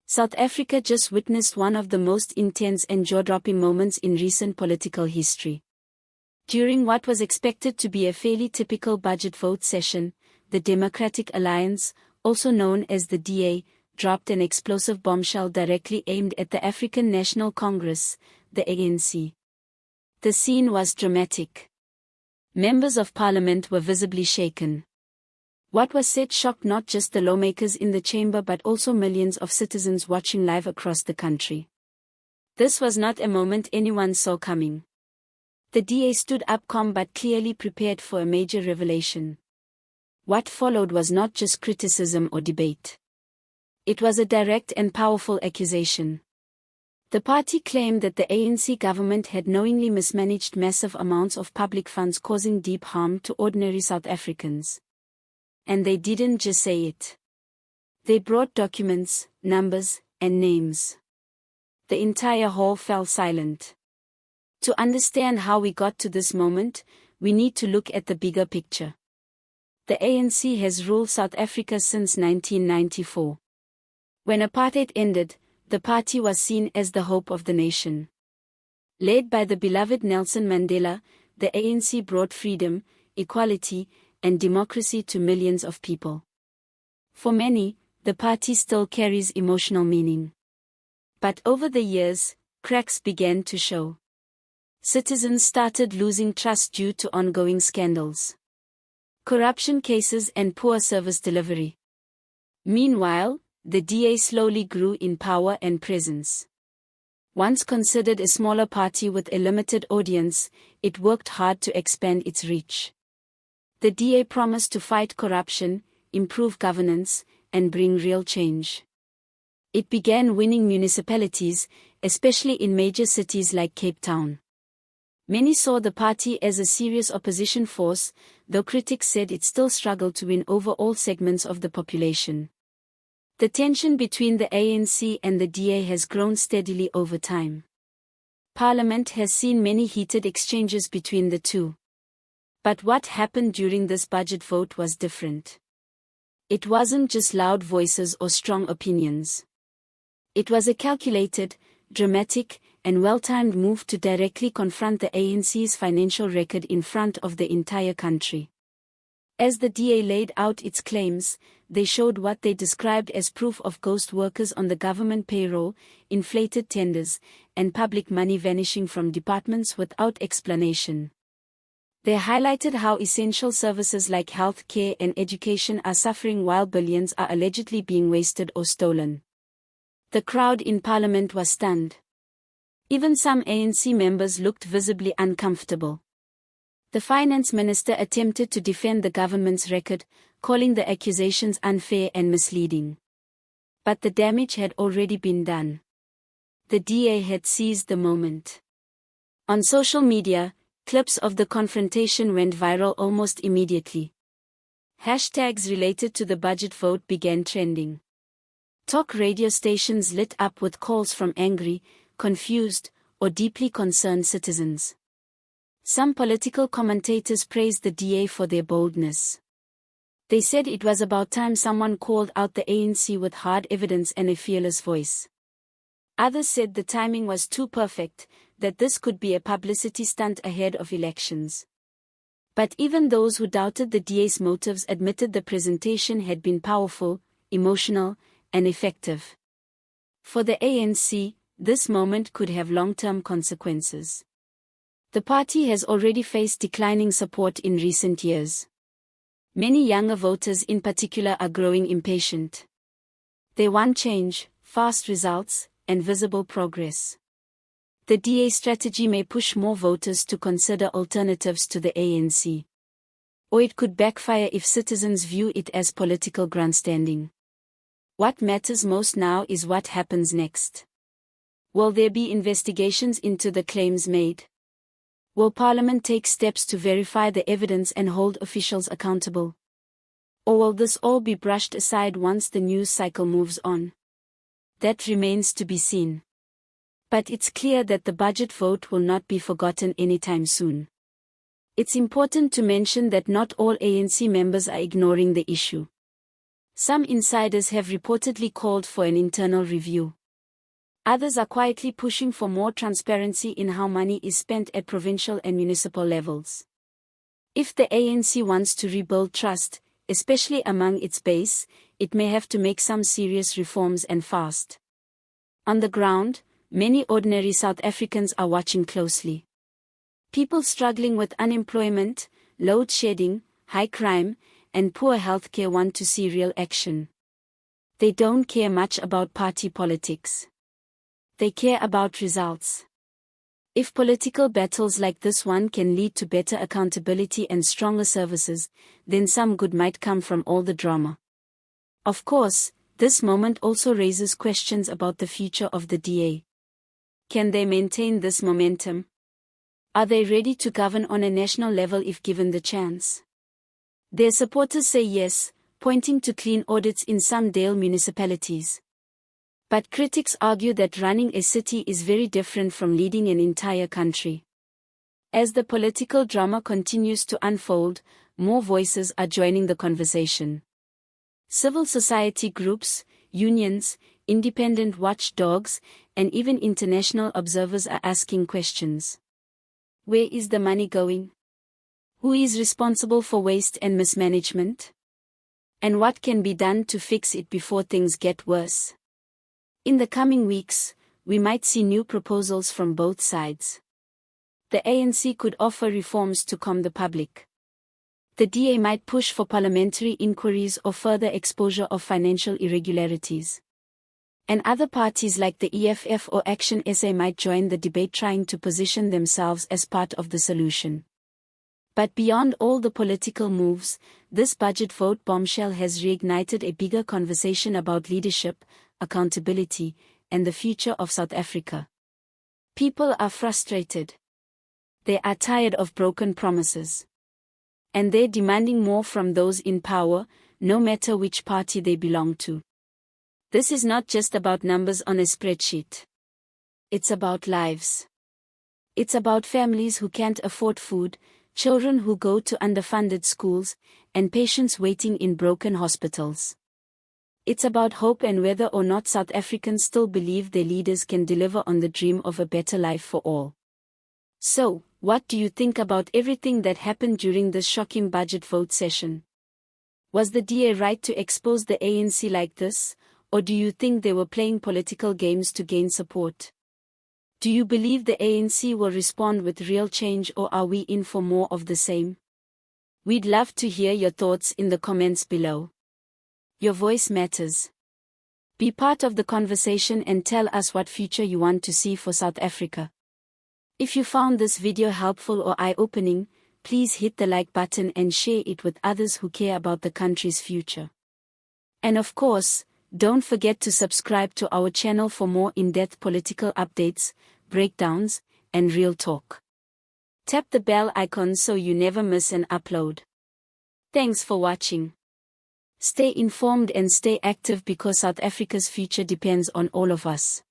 South Africa just witnessed one of the most intense and jaw-dropping moments in recent political history. During what was expected to be a fairly typical budget vote session, the Democratic Alliance, also known as the DA, dropped an explosive bombshell directly aimed at the African National Congress, the ANC. The scene was dramatic. Members of parliament were visibly shaken. What was said shocked not just the lawmakers in the chamber but also millions of citizens watching live across the country. This was not a moment anyone saw coming. The DA stood up calm but clearly prepared for a major revelation. What followed was not just criticism or debate. It was a direct and powerful accusation. The party claimed that the ANC government had knowingly mismanaged massive amounts of public funds, causing deep harm to ordinary South Africans. And they didn't just say it. They brought documents, numbers, and names. The entire hall fell silent. To understand how we got to this moment, we need to look at the bigger picture. The ANC has ruled South Africa since 1994. When apartheid ended, the party was seen as the hope of the nation. Led by the beloved Nelson Mandela, the ANC brought freedom, equality, and democracy to millions of people. For many, the party still carries emotional meaning. But over the years, cracks began to show. Citizens started losing trust due to ongoing scandals, corruption cases, and poor service delivery. Meanwhile, the DA slowly grew in power and presence. Once considered a smaller party with a limited audience, it worked hard to expand its reach. The DA promised to fight corruption, improve governance, and bring real change. It began winning municipalities, especially in major cities like Cape Town. Many saw the party as a serious opposition force, though critics said it still struggled to win over all segments of the population. The tension between the ANC and the DA has grown steadily over time. Parliament has seen many heated exchanges between the two. But what happened during this budget vote was different. It wasn't just loud voices or strong opinions. It was a calculated, dramatic, and well-timed move to directly confront the ANC's financial record in front of the entire country. As the DA laid out its claims, they showed what they described as proof of ghost workers on the government payroll, inflated tenders, and public money vanishing from departments without explanation. They highlighted how essential services like health care and education are suffering while billions are allegedly being wasted or stolen. The crowd in Parliament was stunned. Even some ANC members looked visibly uncomfortable. The finance minister attempted to defend the government's record, calling the accusations unfair and misleading. But the damage had already been done. The DA had seized the moment. On social media, clips of the confrontation went viral almost immediately. Hashtags related to the budget vote began trending. Talk radio stations lit up with calls from angry, confused, or deeply concerned citizens. Some political commentators praised the DA for their boldness. They said it was about time someone called out the ANC with hard evidence and a fearless voice. Others said the timing was too perfect, that this could be a publicity stunt ahead of elections. But even those who doubted the DA's motives admitted the presentation had been powerful, emotional, and effective. For the ANC, this moment could have long-term consequences. The party has already faced declining support in recent years. Many younger voters in particular are growing impatient. They want change, fast results, and visible progress. The DA strategy may push more voters to consider alternatives to the ANC. Or it could backfire if citizens view it as political grandstanding. What matters most now is what happens next. Will there be investigations into the claims made? Will Parliament take steps to verify the evidence and hold officials accountable? Or will this all be brushed aside once the news cycle moves on? That remains to be seen. But it's clear that the budget vote will not be forgotten anytime soon. It's important to mention that not all ANC members are ignoring the issue. Some insiders have reportedly called for an internal review. Others are quietly pushing for more transparency in how money is spent at provincial and municipal levels. If the ANC wants to rebuild trust, especially among its base, it may have to make some serious reforms and fast. On the ground, many ordinary South Africans are watching closely. People struggling with unemployment, load shedding, high crime, and poor healthcare want to see real action. They don't care much about party politics. They care about results. If political battles like this one can lead to better accountability and stronger services, then some good might come from all the drama. Of course, this moment also raises questions about the future of the DA. Can they maintain this momentum? Are they ready to govern on a national level if given the chance? Their supporters say yes, pointing to clean audits in some Dale municipalities. But critics argue that running a city is very different from leading an entire country. As the political drama continues to unfold, more voices are joining the conversation. Civil society groups, unions, independent watchdogs, and even international observers are asking questions. Where is the money going? Who is responsible for waste and mismanagement? And what can be done to fix it before things get worse? In the coming weeks, we might see new proposals from both sides. The ANC could offer reforms to calm the public. The DA might push for parliamentary inquiries or further exposure of financial irregularities. And other parties like the EFF or Action SA might join the debate, trying to position themselves as part of the solution. But beyond all the political moves, this budget vote bombshell has reignited a bigger conversation about leadership, accountability, and the future of South Africa. People are frustrated. They are tired of broken promises. And they're demanding more from those in power, no matter which party they belong to. This is not just about numbers on a spreadsheet. It's about lives. It's about families who can't afford food, children who go to underfunded schools, and patients waiting in broken hospitals. It's about hope and whether or not South Africans still believe their leaders can deliver on the dream of a better life for all. So, what do you think about everything that happened during this shocking budget vote session? Was the DA right to expose the ANC like this, or do you think they were playing political games to gain support? Do you believe the ANC will respond with real change, or are we in for more of the same? We'd love to hear your thoughts in the comments below. Your voice matters. Be part of the conversation and tell us what future you want to see for South Africa. If you found this video helpful or eye-opening, please hit the like button and share it with others who care about the country's future. And of course, don't forget to subscribe to our channel for more in-depth political updates, breakdowns, and real talk. Tap the bell icon so you never miss an upload. Thanks for watching. Stay informed and stay active, because South Africa's future depends on all of us.